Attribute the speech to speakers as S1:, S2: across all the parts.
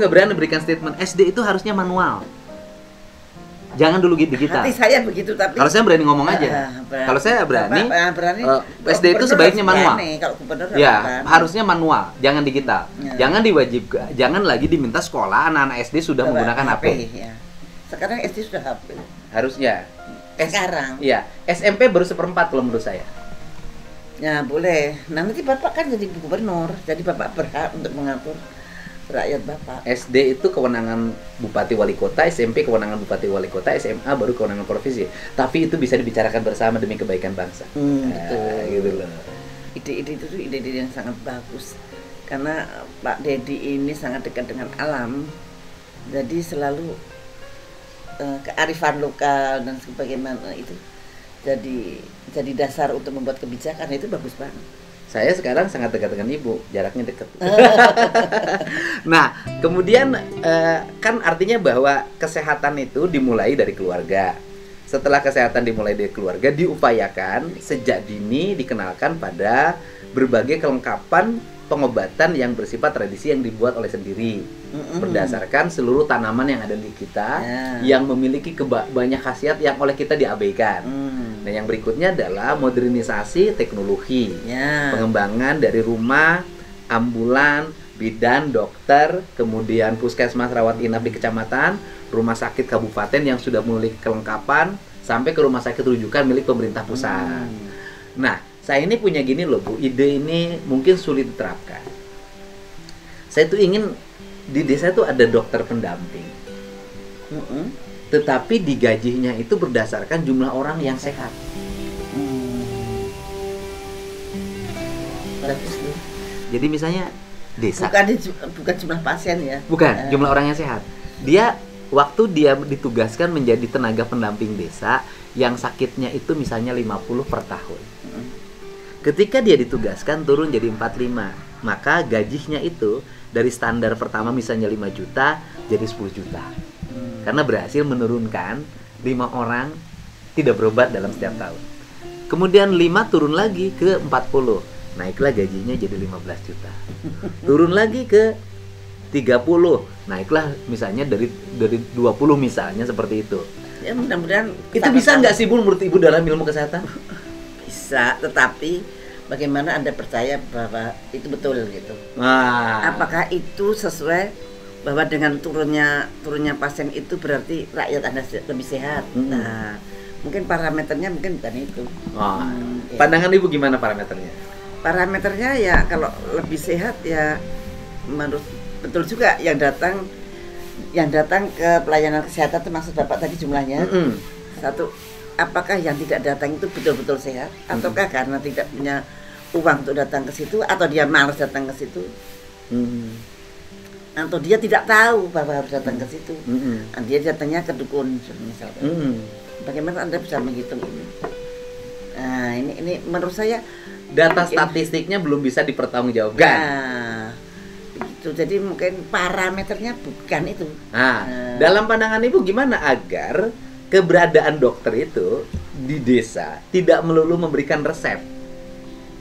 S1: nggak berani berikan statement SD itu harusnya manual. Jangan dulu digital.
S2: Hati saya begitu, tapi
S1: kalau saya berani ngomong aja. Kalau saya berani, SD itu sebaiknya manual.
S2: Kalau gubernur
S1: ya, harusnya manual, jangan digital. Jangan diwajibkan, jangan lagi diminta sekolah anak-anak SD sudah menggunakan HP.
S2: Ya. Sekarang SD sudah HP.
S1: Harusnya.
S2: Sekarang.
S1: Iya, SMP baru 1/4 kalau menurut saya.
S2: Ya boleh. Nah, nanti Bapak kan jadi gubernur, jadi Bapak berhak untuk mengatur rakyat Bapak.
S1: SD itu kewenangan Bupati Wali Kota, SMP kewenangan Bupati Wali Kota, SMA baru kewenangan provinsi. Tapi itu bisa dibicarakan bersama demi kebaikan bangsa.
S2: Betul.
S1: Gitu loh.
S2: Ide-ide itu ide-ide yang sangat bagus. Karena Pak Dedi ini sangat dekat dengan alam. Jadi selalu kearifan lokal dan sebagaimana itu jadi dasar untuk membuat kebijakan, itu bagus banget.
S1: Saya sekarang sangat dekat dengan ibu, jaraknya dekat. Nah, kemudian kan artinya bahwa kesehatan itu dimulai dari keluarga. Setelah kesehatan dimulai dari keluarga, diupayakan sejak dini dikenalkan pada berbagai kelengkapan pengobatan yang bersifat tradisi yang dibuat oleh sendiri, berdasarkan seluruh tanaman yang ada di kita, yang memiliki banyak khasiat yang oleh kita diabaikan. Nah, yang berikutnya adalah modernisasi teknologi, pengembangan dari rumah, ambulan, bidan, dokter, kemudian puskesmas rawat inap di kecamatan, rumah sakit kabupaten yang sudah memiliki kelengkapan, sampai ke rumah sakit rujukan milik pemerintah pusat. Nah, saya ini punya gini loh Bu, ide ini mungkin sulit diterapkan. Saya tuh ingin di desa tuh ada dokter pendamping, tetapi digajinya itu berdasarkan jumlah orang yang sehat. Jadi misalnya desa,
S2: bukan jumlah pasien ya,
S1: bukan jumlah orang yang sehat. Dia waktu dia ditugaskan menjadi tenaga pendamping desa yang sakitnya itu misalnya 50 per tahun. Ketika dia ditugaskan turun jadi 45, maka gajinya itu dari standar pertama misalnya 5 juta jadi 10 juta. Karena berhasil menurunkan 5 orang tidak berobat dalam setiap tahun. Kemudian 5 turun lagi ke 40, naiklah gajinya jadi 15 juta. Turun lagi ke 30, naiklah misalnya dari 20 misalnya, seperti itu.
S2: Ya mudah-mudahan
S1: itu bisa nggak sih Bu menurut Ibu dalam ilmu kesehatan?
S2: Bisa, tetapi bagaimana Anda percaya bahwa itu betul gitu? Apakah itu sesuai bahwa dengan turunnya pasien itu berarti rakyat Anda lebih sehat? Nah, mungkin parameternya mungkin bukan itu.
S1: Pandangan Ibu gimana parameternya?
S2: Parameternya ya kalau lebih sehat ya menurut betul juga yang datang ke pelayanan kesehatan, termasuk Bapak tadi jumlahnya. Satu, apakah yang tidak datang itu betul-betul sehat, ataukah karena tidak punya uang untuk datang ke situ, atau dia malas datang ke situ, atau dia tidak tahu bahwa harus datang ke situ, dia datangnya ke dukun misalnya. Bagaimana Anda bisa menghitung ini? Nah, ini menurut saya
S1: data statistiknya belum bisa dipertanggungjawabkan.
S2: Begitu. Jadi mungkin parameternya bukan itu.
S1: Dalam pandangan Ibu gimana agar keberadaan dokter itu di desa tidak melulu memberikan resep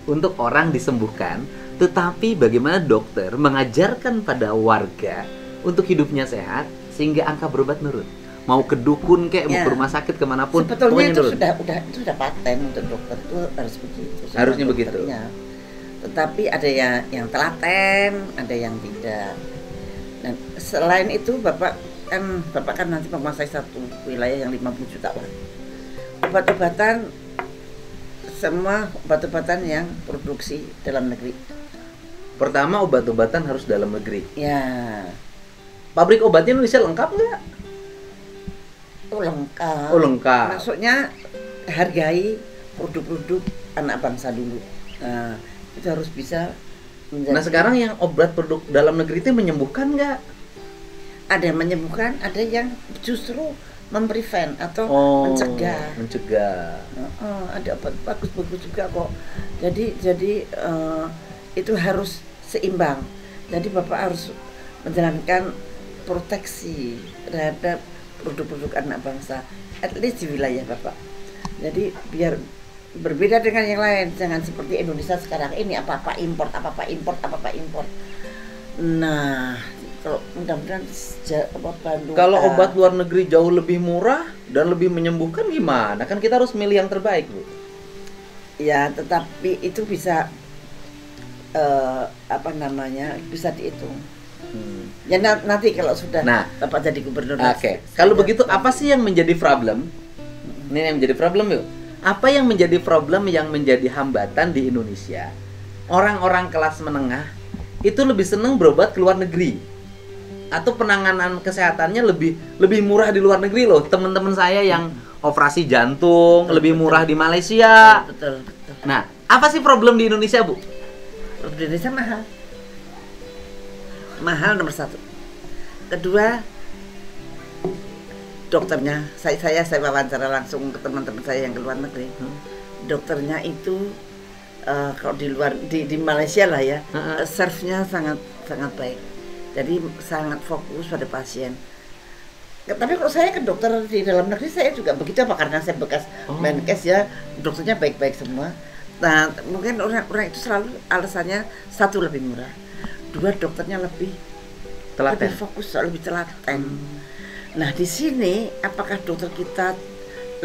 S1: untuk orang disembuhkan, tetapi bagaimana dokter mengajarkan pada warga untuk hidupnya sehat sehingga angka berobat menurun. Mau ke dukun kayak mau ke rumah sakit kemanapun,
S2: sebetulnya itu sudah paten untuk dokter, itu harus begitu.
S1: Harusnya begitu.
S2: Tetapi ada yang telaten, ada yang tidak. Dan selain itu Bapak kan nanti menguasai satu wilayah yang 50 juta orang. Obat-obatan, semua obat-obatan yang produksi dalam negeri.
S1: Pertama, obat-obatan harus dalam negeri.
S2: Ya.
S1: Pabrik obatnya Indonesia lengkap nggak?
S2: Lengkap.
S1: Lengkap.
S2: Maksudnya hargai produk-produk anak bangsa dulu. Nah, itu harus bisa menjadi.
S1: Nah, sekarang yang obat produk dalam negeri itu menyembuhkan nggak?
S2: Ada yang menyembuhkan, ada yang justru memprevent atau mencegah. Ada obat bagus-bagus juga kok. Jadi itu harus seimbang. Jadi Bapak harus menjalankan proteksi terhadap produk-produk anak bangsa, at least di wilayah Bapak. Jadi biar berbeda dengan yang lain, jangan seperti Indonesia sekarang ini apa-apa import. Nah, kalau mudah-mudahan Bandung.
S1: Kalau obat luar negeri jauh lebih murah dan lebih menyembuhkan gimana? Kan kita harus milih yang terbaik, Bu.
S2: Ya, tetapi itu bisa bisa dihitung. Ya nanti kalau sudah Bapak jadi gubernur.
S1: Oke. Kalau begitu apa sih yang menjadi problem? Ini yang menjadi problem yuk. Apa yang menjadi problem yang menjadi hambatan di Indonesia? Orang-orang kelas menengah itu lebih seneng berobat ke luar negeri. Atau penanganan kesehatannya lebih murah di luar negeri loh. Teman-teman saya yang operasi jantung lebih murah di Malaysia.
S2: Betul.
S1: Nah, apa sih problem di Indonesia, Bu?
S2: Problem di Indonesia mahal nomor 1. Kedua, dokternya. Saya wawancara langsung ke teman-teman saya yang ke luar negeri. Dokternya itu kalau di Malaysia lah ya, serve-nya sangat baik. Jadi sangat fokus pada pasien. Tapi kalau saya ke dokter di dalam negeri saya juga begitu, karena saya bekas Menkes ya, dokternya baik-baik semua. Nah, mungkin orang itu selalu alasannya 1 lebih murah, 2 dokternya lebih fokus, lebih telaten. Nah, di sini apakah dokter kita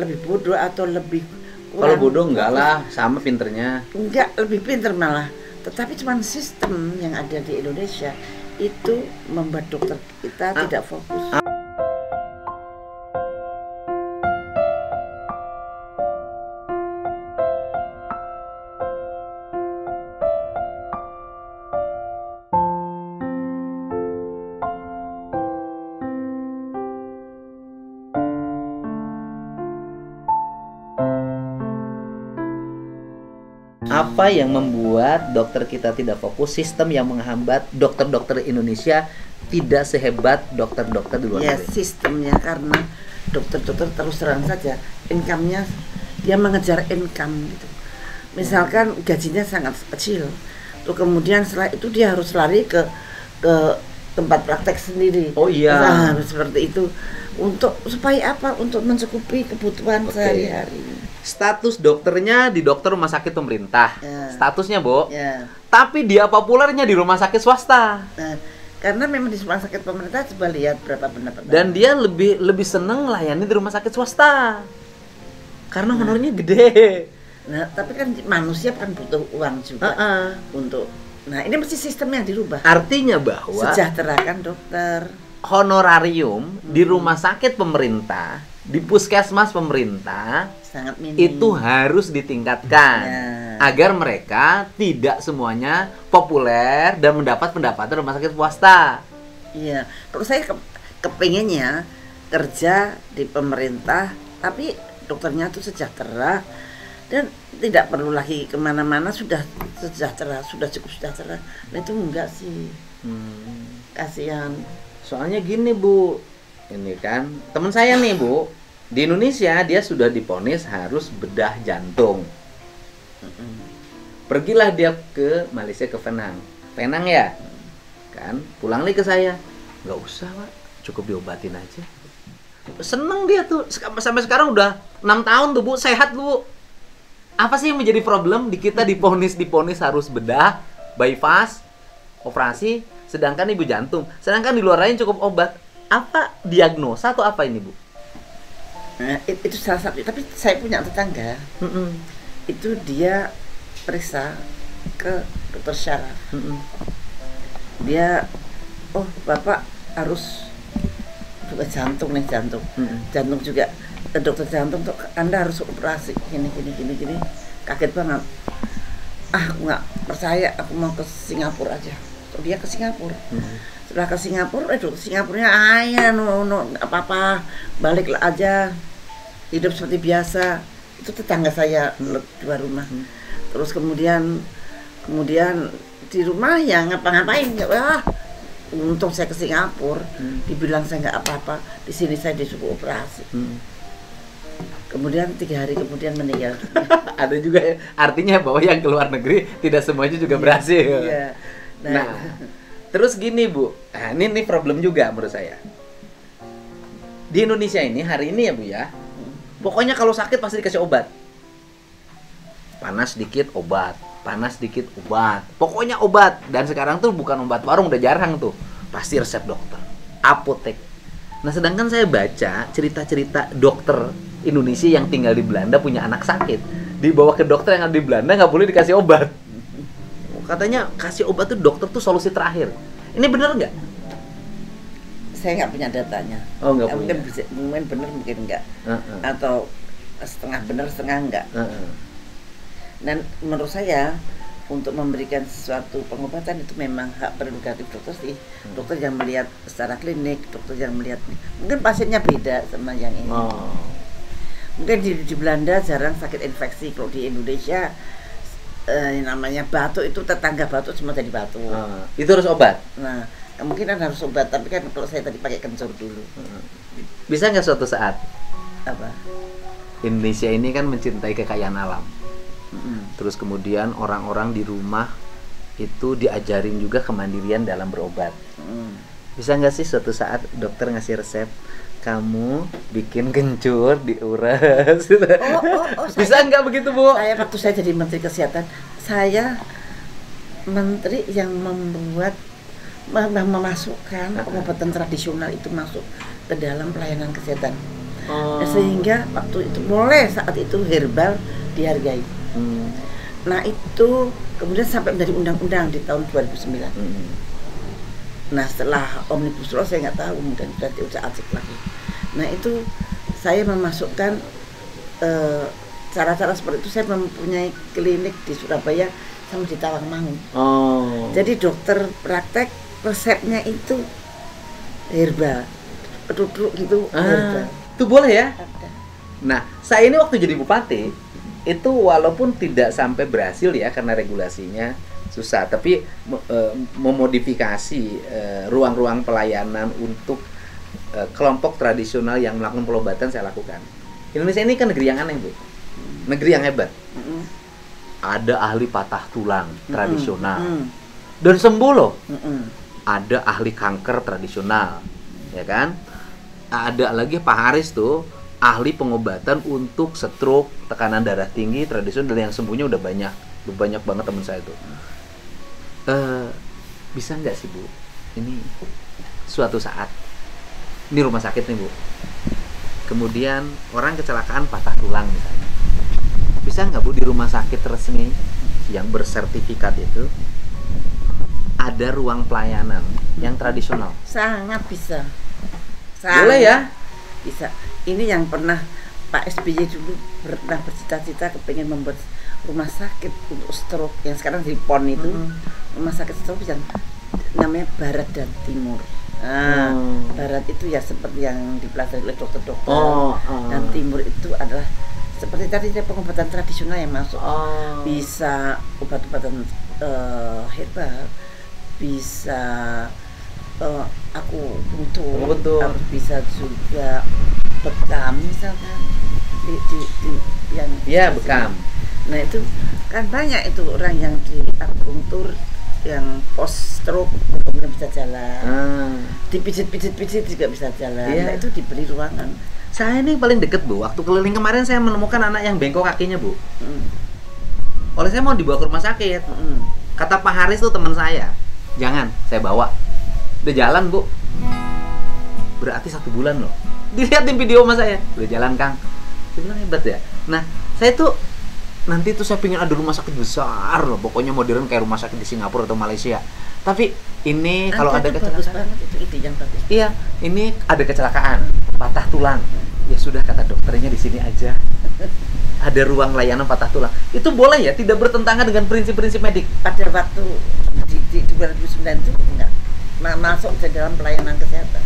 S2: lebih bodoh atau lebih kurang?
S1: Kalau bodoh enggak lah, sama pinternya.
S2: Enggak, lebih pinter malah. Tetapi cuma sistem yang ada di Indonesia itu membuat dokter kita tidak fokus.
S1: Apa yang membuat dokter kita tidak fokus? Sistem yang menghambat dokter-dokter Indonesia tidak sehebat dokter-dokter di luar negeri.
S2: Ya, sistemnya, karena dokter-dokter terus terang saja income-nya, dia mengejar income gitu. Misalkan gajinya sangat kecil, terus kemudian setelah itu dia harus lari ke tempat praktek sendiri.
S1: Oh iya.
S2: Nah, seperti itu. Supaya apa? Untuk mencukupi kebutuhan sehari-hari.
S1: Status dokternya di dokter rumah sakit pemerintah, statusnya, Bu. Tapi dia populernya di rumah sakit swasta.
S2: Karena memang di rumah sakit pemerintah, coba lihat berapa pendapatan.
S1: Dan dia lebih seneng layani di rumah sakit swasta karena honornya gede.
S2: Nah, tapi kan manusia kan butuh uang juga untuk. Nah, ini mesti sistem yang dirubah.
S1: Artinya bahwa
S2: sejahterakan dokter.
S1: Honorarium di rumah sakit pemerintah, di puskesmas pemerintah
S2: sangat minim.
S1: Itu harus ditingkatkan agar mereka tidak semuanya populer dan mendapat pendapatan rumah sakit swasta.
S2: Iya, kalau saya kepengennya kerja di pemerintah, tapi dokternya tuh sejahtera dan tidak perlu lagi kemana-mana, sudah sejahtera, sudah cukup sejahtera. Nah, itu enggak sih, kasihan.
S1: Soalnya gini, Bu, ini kan teman saya nih, Bu, di Indonesia dia sudah divonis harus bedah jantung. Pergilah dia ke Malaysia, ke Penang ya, kan, pulang lagi ke saya, nggak usah, Pak, cukup diobatin aja. Seneng dia tuh, sampai sekarang udah 6 tahun tuh, Bu, sehat, Bu. Apa sih yang menjadi problem di kita divonis harus bedah, bypass, operasi, sedangkan ibu jantung, sedangkan di luar lain cukup obat. Apa diagnosa atau apa ini, Bu?
S2: Nah, itu salah satu. Tapi saya punya tetangga, itu dia periksa ke dokter syaraf. Dia, oh Bapak harus juga jantung nih, jantung juga. Dokter jantung tuh, Anda harus operasi gini. Kaget banget. Aku nggak percaya, aku mau ke Singapura aja. Dia ke Singapura. Setelah ke Singapura, dokter Singapurnya apa-apa, baliklah aja, hidup seperti biasa. Itu tetangga saya, 2 rumah. Terus kemudian di rumah ya ngapa-ngapain, untung saya ke Singapura, dibilang saya nggak apa-apa, di sini saya disuruh operasi. Kemudian 3 hari kemudian meninggal.
S1: Ada juga ya, artinya bahwa yang ke luar negeri tidak semuanya juga berhasil.
S2: Iya.
S1: Nah, terus gini, Bu, ini problem juga menurut saya. Di Indonesia ini hari ini ya, Bu ya, pokoknya kalau sakit pasti dikasih obat. Panas dikit obat, pokoknya obat. Dan sekarang tuh bukan obat warung, udah jarang tuh. pasti resep dokter, apotek. Nah, sedangkan saya baca cerita-cerita dokter Indonesia yang tinggal di Belanda punya anak sakit, dibawa ke dokter yang ada di Belanda nggak boleh dikasih obat. Katanya kasih obat tuh dokter tuh solusi terakhir. Ini bener nggak?
S2: Saya nggak punya datanya.
S1: Oh, nggak punya.
S2: Mungkin bener, mungkin nggak. Atau setengah bener, setengah nggak. Dan menurut saya untuk memberikan sesuatu pengobatan itu memang hak prerogatif dokter sih. Dokter yang melihat secara klinik, dokter yang melihat mungkin pasiennya beda sama yang ini. Mungkin di Belanda jarang sakit infeksi. Kalau di Indonesia namanya batuk itu tetangga batuk semua jadi batuk.
S1: Itu harus obat.
S2: Nah, kemungkinan harus obat, tapi kan kalau saya tadi pakai kencur dulu.
S1: Bisa nggak suatu saat?
S2: Apa?
S1: Indonesia ini kan mencintai kekayaan alam. Terus kemudian orang-orang di rumah itu diajarin juga kemandirian dalam berobat. Bisa nggak sih suatu saat dokter ngasih resep, kamu bikin kencur diuras? Bisa nggak begitu, Bu?
S2: Saya waktu saya jadi Menteri Kesehatan, saya menteri yang membuat memasukkan pengobatan tradisional itu masuk ke dalam pelayanan kesehatan. Sehingga waktu itu boleh saat itu herbal dihargai. Nah itu kemudian sampai menjadi undang-undang di tahun 2009. Nah setelah Omnibus Law saya nggak tahu, kemudian sudah asik lagi. Nah itu saya memasukkan cara-cara seperti itu. Saya mempunyai klinik di Surabaya sama di Tawangmangu. Jadi dokter praktek resepnya itu herbal, duduk gitu herbal.
S1: Itu boleh ya? Nah saya ini waktu jadi bupati itu walaupun tidak sampai berhasil ya karena regulasinya susah, tapi memodifikasi ruang-ruang pelayanan untuk kelompok tradisional yang melakukan pengobatan saya lakukan. Indonesia ini kan negeri yang aneh, Bu. Negeri yang hebat. Ada ahli patah tulang tradisional dan sembuh loh. Ada ahli kanker tradisional, ya kan? Ada lagi Pak Haris tuh ahli pengobatan untuk stroke, tekanan darah tinggi tradisional, dan yang sembuhnya udah banyak banget teman saya tuh. Bisa nggak sih, Bu? Ini suatu saat ini rumah sakit nih, Bu. Kemudian orang kecelakaan patah tulang misalnya. Bisa nggak, Bu, di rumah sakit resmi yang bersertifikat itu ada ruang pelayanan yang tradisional?
S2: Sangat bisa.
S1: Boleh ya?
S2: Bisa. Ini yang pernah Pak SBY dulu pernah bercita-cita kepengen membuat rumah sakit untuk stroke yang sekarang di PON itu. Rumah sakit stroke yang namanya Barat dan Timur. Barat itu ya seperti yang dipelajari oleh dokter-dokter, dan Timur itu adalah seperti tadi pengobatan tradisional yang masuk. Bisa obat-obatan herbal, bisa aku butuh, harus bisa juga bekam misalkan di yang
S1: bekam.
S2: Nah itu kan banyak itu orang yang di akupunktur yang post stroke kemudian bisa jalan, dipijit-pijit juga bisa jalan. Nah itu diberi ruangan.
S1: Saya ini paling deket, Bu. Waktu keliling kemarin saya menemukan anak yang bengkok kakinya, Bu. Oleh saya mau dibawa ke rumah sakit. Kata Pak Haris tuh teman saya, jangan, saya bawa. Udah jalan, Bu. Berarti 1 bulan loh. Dilihatin video sama saya, udah jalan, Kang. Dia bilang hebat ya. Nah, saya tuh nanti tuh saya pengen ada rumah sakit besar loh, pokoknya modern kayak rumah sakit di Singapura atau Malaysia. Tapi ini kalau ada kecelakaan,
S2: itu ide yang bagus.
S1: Iya, ini ada kecelakaan, patah tulang. Ya sudah, kata dokternya di sini aja. Ada ruang layanan patah tulang. Itu boleh ya, tidak bertentangan dengan prinsip-prinsip medik.
S2: Pada waktu di 2009 itu enggak masuk ke dalam pelayanan kesehatan.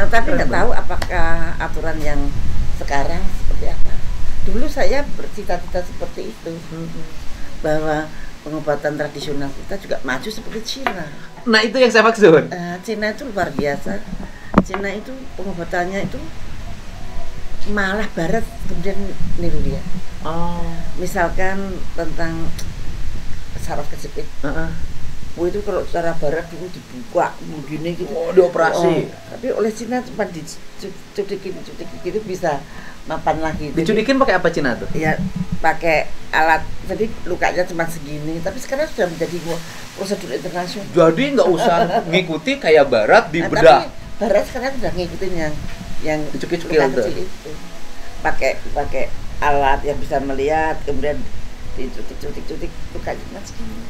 S2: Tapi nggak tahu apakah aturan yang sekarang seperti apa. Dulu saya bercita-cita seperti itu, bahwa pengobatan tradisional kita juga maju seperti Cina.
S1: Nah itu yang saya maksud.
S2: Cina itu luar biasa. Cina itu pengobatannya itu malah Barat kemudian niru dia. Misalkan tentang saraf kejepit. Itu kalau secara Barat dulu dibuka begini gitu,
S1: dioperasi.
S2: Tapi oleh Cina cuma dicudikin gitu bisa mapan lagi.
S1: Dicudikin pakai apa Cina tuh?
S2: Ya pakai alat, jadi lukanya cuma segini, tapi sekarang sudah menjadi prosedur internasional.
S1: Jadi nggak usah ngikuti kayak barat di bedah.
S2: Tapi barat sekarang sudah ngikutin yang
S1: cuci-cuci
S2: itu. Pakai alat yang bisa melihat, kemudian dicutik-cutik lukanya cuma segini.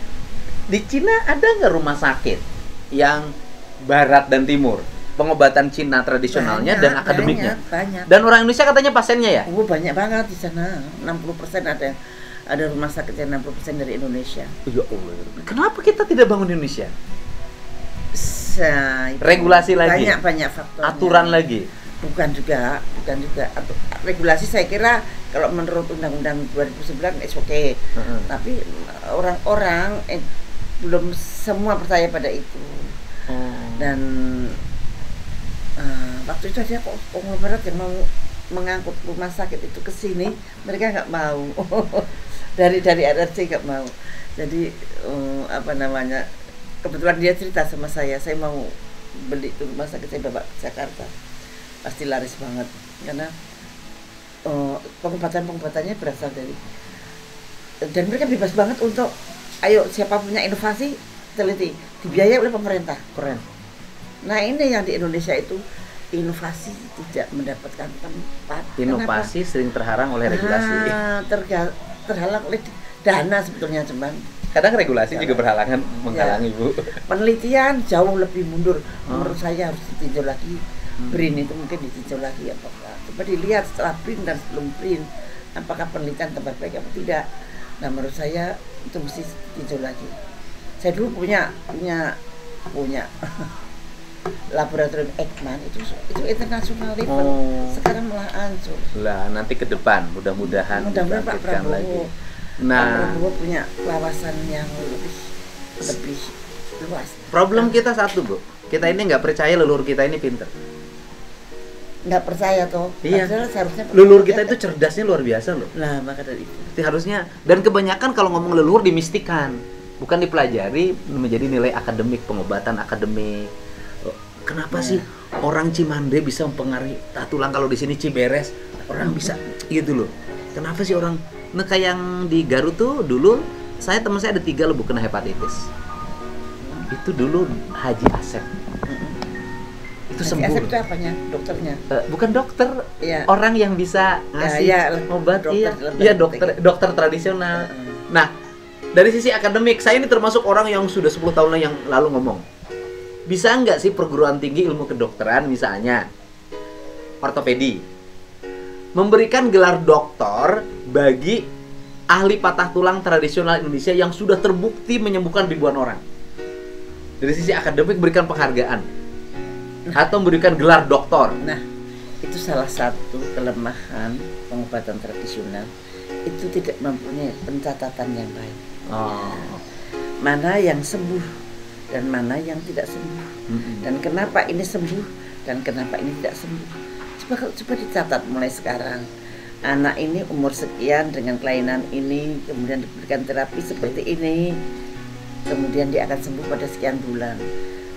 S1: Di Cina ada nggak rumah sakit yang barat dan timur? Pengobatan Cina tradisionalnya dan akademiknya.
S2: Banyak.
S1: Dan orang Indonesia katanya pasiennya ya?
S2: Oh, banyak banget di sana. 60% ada rumah sakit yang 60% dari Indonesia.
S1: Ya Allah. Kenapa kita tidak bangun Indonesia? Regulasi lagi.
S2: Banyak faktor.
S1: Aturan lagi.
S2: Bukan juga. Regulasi saya kira kalau menurut Undang-Undang 2009 it's okay. Tapi orang-orang belum semua percaya pada itu. Dan waktu itu ada konglomerat yang mau mengangkut rumah sakit itu ke sini, mereka nggak mau. dari RRC nggak mau. Jadi kebetulan dia cerita sama saya mau beli itu rumah sakit, saya bawa ke Jakarta, pasti laris banget karena pengobatannya berasal dari, dan mereka bebas banget untuk ayo siapa punya inovasi teliti, dibiayai oleh pemerintah. Keren. Nah ini yang di Indonesia itu inovasi tidak mendapatkan tempat.
S1: Inovasi sering terhalang oleh regulasi.
S2: Terhalang oleh dana sebetulnya, cuman
S1: kadang regulasi juga menghalangi Bu.
S2: Penelitian jauh lebih mundur. Menurut saya harus ditinjau lagi. BRIN itu mungkin ditinjau lagi apakah. Coba dilihat setelah BRIN dan sebelum BRIN, apakah penelitian tempat baik atau tidak. Nah menurut saya itu mesti ditinjau lagi. Saya dulu punya laboratorium Ekman itu internasional level. Sekarang malah hancur.
S1: Lah nanti ke depan mudah-mudahan
S2: Pak Prabowo
S1: lagi. Nah,
S2: Pak Prabowo punya wawasan yang lebih luas.
S1: Problem kita satu, Bu. Kita ini nggak percaya leluhur kita ini pinter.
S2: Nggak percaya toh.
S1: Iya.
S2: Seharusnya
S1: leluhur kita itu cerdasnya luar biasa loh.
S2: Nah, maka dari itu.
S1: Harusnya, dan kebanyakan kalau ngomong leluhur dimistikan, bukan dipelajari menjadi nilai akademik, pengobatan akademik. Kenapa sih orang Cimande bisa mempengaruhi tulang, kalau di sini Ciberes orang bisa gitu loh. Kenapa sih orang kayak yang di Garut tuh dulu teman saya ada 3 loh kena hepatitis. Itu dulu Haji Asep. Itu sembuh.
S2: Asep itu apanya? Dokternya?
S1: Bukan dokter, orang yang bisa ngasih obat. Iya, dokter tradisional. Nah, dari sisi akademik, saya ini termasuk orang yang sudah 10 tahun yang lalu ngomong, bisa nggak sih perguruan tinggi ilmu kedokteran misalnya ortopedi memberikan gelar doktor bagi ahli patah tulang tradisional Indonesia yang sudah terbukti menyembuhkan ribuan orang. Dari sisi akademik berikan penghargaan atau memberikan gelar doktor.
S2: Nah, itu salah satu kelemahan pengobatan tradisional, itu tidak mempunyai pencatatan yang baik. Mana yang sembuh dan mana yang tidak sembuh, dan kenapa ini sembuh dan kenapa ini tidak sembuh. Coba dicatat mulai sekarang. Anak ini umur sekian dengan kelainan ini, kemudian diberikan terapi seperti ini, kemudian dia akan sembuh pada sekian bulan.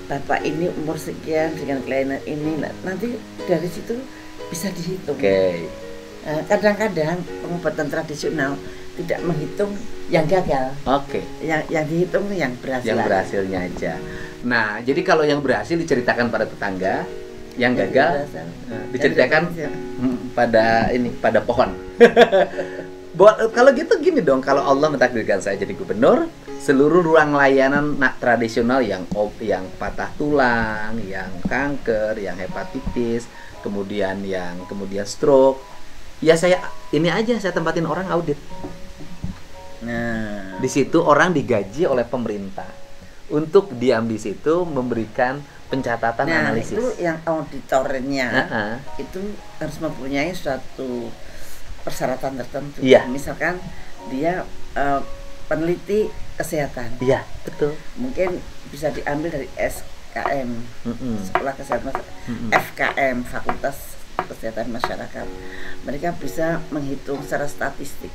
S2: Bapak ini umur sekian dengan kelainan ini, nanti dari situ bisa dihitung. Kadang-kadang pengobatan tradisional tidak menghitung yang gagal. Yang dihitung yang berhasil.
S1: Yang berhasilnya aja. Nah, jadi kalau yang berhasil diceritakan pada tetangga, yang gagal diceritakan pada pohon. Kalau gitu gini dong, kalau Allah mentakdirkan saya jadi gubernur, seluruh ruang layanan tradisional yang patah tulang, yang kanker, yang hepatitis, kemudian stroke, ya saya tempatin orang audit. Nah, di situ orang digaji oleh pemerintah untuk diam di situ memberikan pencatatan, analisis.
S2: Itu yang auditornya itu harus mempunyai suatu persyaratan tertentu. Misalkan dia peneliti kesehatan.
S1: Iya, betul.
S2: Mungkin bisa diambil dari SKM, Sekolah Kesehatan, FKM, Fakultas Kesehatan Masyarakat. Mereka bisa menghitung secara statistik.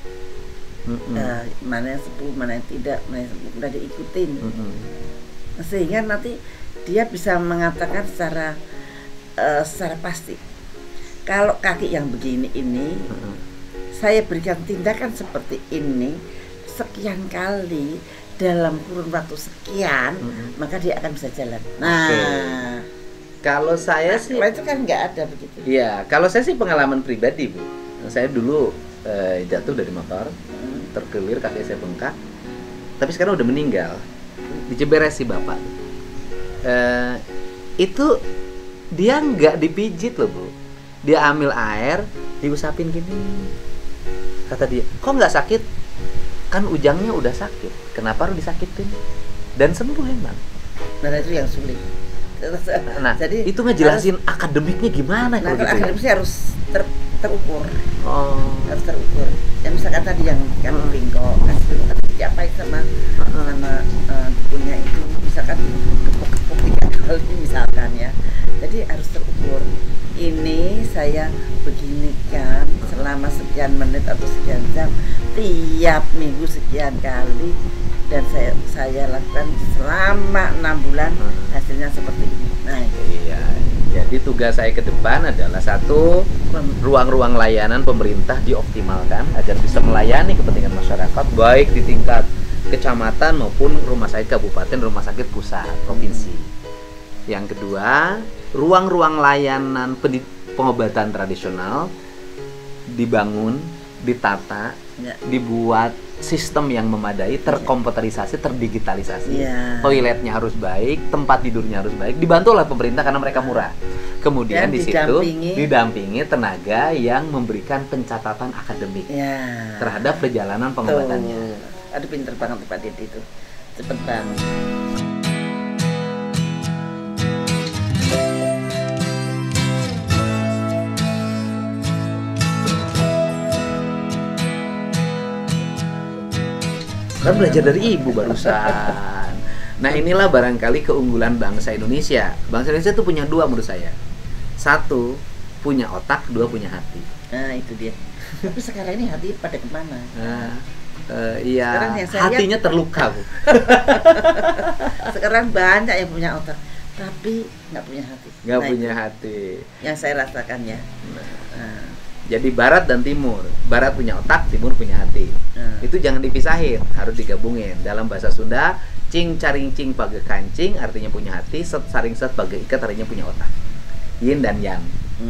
S2: Mana yang sembuh, mana yang tidak, mana yang sembuh, udah diikutin. Sehingga nanti dia bisa mengatakan secara pasti, kalau kaki yang begini ini saya berikan tindakan seperti ini sekian kali dalam kurun waktu sekian, maka dia akan bisa jalan. Nah,
S1: kalau saya sih
S2: itu kan nggak ada begitu.
S1: Iya, kalau saya sih pengalaman pribadi, Bu. Saya dulu jatuh dari motor, terkelir, kaki saya bengkak. Tapi sekarang udah meninggal. Diceberes si bapak. Itu dia nggak dipijit loh, Bu. Dia ambil air, diusapin gini. Kata dia, kok nggak sakit? Kan ujangnya udah sakit, kenapa harus disakitin? Dan sembuh emang.
S2: Nah itu yang sulit.
S1: Nah, jadi itu ngejelasin akademiknya gimana
S2: kalau
S1: gitu.
S2: Akademiknya harus terukur.
S1: Harus
S2: terukur. Ya misalkan tadi yang kan bingko, kasih diapain sama dukunnya itu, misalkan kepuk-kepuk 3 kali misalkan ya. Jadi harus terukur. Ini saya beginikan selama sekian menit atau sekian jam, tiap minggu sekian kali, dan saya lakukan selama 6 bulan, hasilnya seperti ini. Nah,
S1: iya. Jadi tugas saya ke depan adalah satu, ruang-ruang layanan pemerintah dioptimalkan agar bisa melayani kepentingan masyarakat baik di tingkat kecamatan maupun rumah sakit kabupaten, rumah sakit pusat, provinsi. Yang kedua, ruang-ruang layanan pengobatan tradisional dibangun, ditata, dibuat sistem yang memadai, terkomputerisasi, terdigitalisasi. Toiletnya harus baik, tempat tidurnya harus baik, dibantu oleh pemerintah karena mereka murah. Kemudian di situ didampingi tenaga yang memberikan pencatatan akademik terhadap perjalanan pengobatannya.
S2: Aduh, pinter banget Pak Didi itu, cepet banget.
S1: Kan belajar dari ibu barusan. Nah, inilah barangkali keunggulan bangsa Indonesia. Bangsa Indonesia itu punya 2 menurut saya. 1, punya otak, 2, punya hati.
S2: Nah, itu dia. Tapi sekarang ini hati pada kemana?
S1: Iya, hatinya terluka, Bu.
S2: Sekarang banyak yang punya otak, tapi nggak punya hati.
S1: Nggak punya hati.
S2: Yang saya rasakan ya.
S1: Jadi barat dan timur, barat punya otak, timur punya hati. Itu jangan dipisahin, harus digabungin. Dalam bahasa Sunda, cing caring cing page kancing artinya punya hati, set saring set page ikat artinya punya otak. Yin dan yang,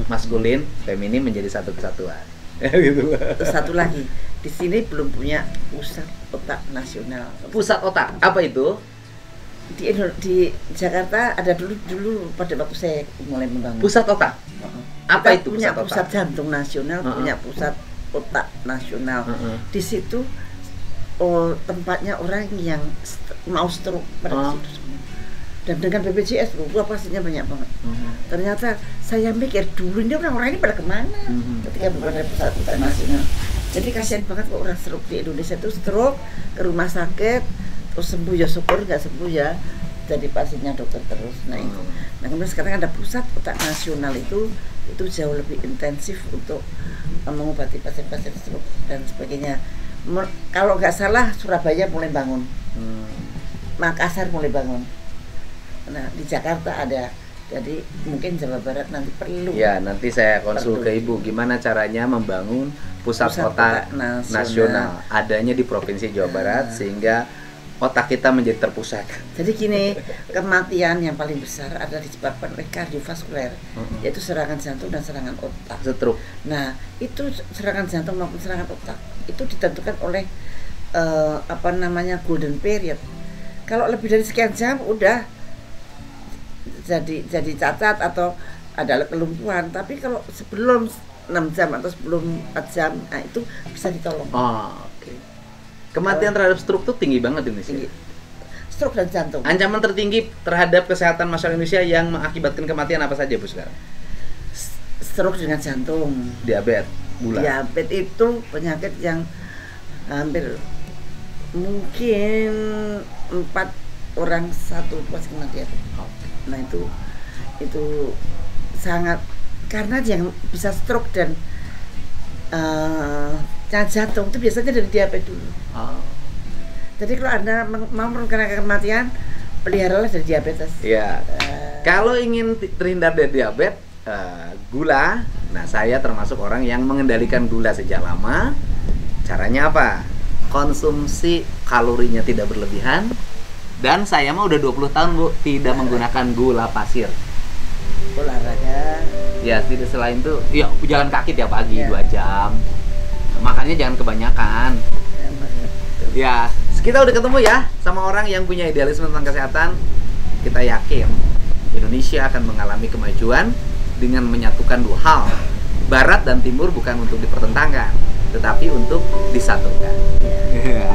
S1: maskulin, feminin menjadi satu kesatuan. Gitu.
S2: Terus satu lagi, di sini belum punya pusat otak nasional.
S1: Pusat otak, apa itu?
S2: Di Jakarta ada dulu pada waktu saya mulai membangun.
S1: Pusat otak. Apa itu
S2: punya
S1: pusat
S2: jantung nasional, punya pusat otak nasional. Di situ tempatnya orang yang mau stroke pada situ semua. Dan dengan BPJS gua pastinya banyak banget. Ternyata saya mikir dulu ini orang-orang ini pada kemana ketika bukan ada pusat otak nasional. Jadi kasihan banget kok orang stroke di Indonesia itu stroke ke rumah sakit, terus sembuh ya syukur, nggak sembuh ya jadi pasiennya dokter terus. Nah itu. Nah kemudian sekarang ada pusat otak nasional itu jauh lebih intensif untuk mengobati pasien-pasien stroke dan sebagainya. Kalau nggak salah Surabaya mulai bangun, Makassar mulai bangun. Nah di Jakarta ada, jadi mungkin Jawa Barat nanti perlu.
S1: Ya nanti saya konsul ke Ibu gimana caranya membangun pusat otak nasional adanya di Provinsi Jawa Barat sehingga otak kita menjadi terpusat.
S2: Jadi gini, kematian yang paling besar adalah disebabkan oleh kardiovaskuler, yaitu serangan jantung dan serangan otak.
S1: Stroke.
S2: Nah, itu serangan jantung maupun serangan otak itu ditentukan oleh golden period. Kalau lebih dari sekian jam udah jadi cacat atau ada kelumpuhan. Tapi kalau sebelum 6 jam atau sebelum 4 jam, nah itu bisa ditolong.
S1: Kematian terhadap stroke itu tinggi banget di Indonesia.
S2: Tinggi. Stroke dan jantung.
S1: Ancaman tertinggi terhadap kesehatan masyarakat Indonesia yang mengakibatkan kematian apa saja, Bu, sekarang?
S2: Stroke dengan jantung.
S1: Diabetes, gula.
S2: Diabetes itu penyakit yang hampir mungkin 4 orang 1 pasti kena diabetes. Nah itu sangat, karena yang bisa stroke dan jantung itu biasanya dari diabetes dulu. Jadi kalau Anda mau merencanakan kematian, peliharalah dari diabetes.
S1: Iya. Kalau ingin terhindar dari diabetes, gula. Nah, saya termasuk orang yang mengendalikan gula sejak lama. Caranya apa? Konsumsi kalorinya tidak berlebihan. Dan saya mah udah 20 tahun, Bu, tidak menggunakan gula pasir.
S2: Olahraga.
S1: Ya, tidak selain itu, ya jalan kaki tiap pagi
S2: Ya.
S1: 2 jam. Makannya jangan kebanyakan. Ya, kita udah ketemu ya sama orang yang punya idealisme tentang kesehatan. Kita yakin Indonesia akan mengalami kemajuan dengan menyatukan 2 hal. Barat dan Timur bukan untuk dipertentangkan, tetapi untuk disatukan.
S2: Ya.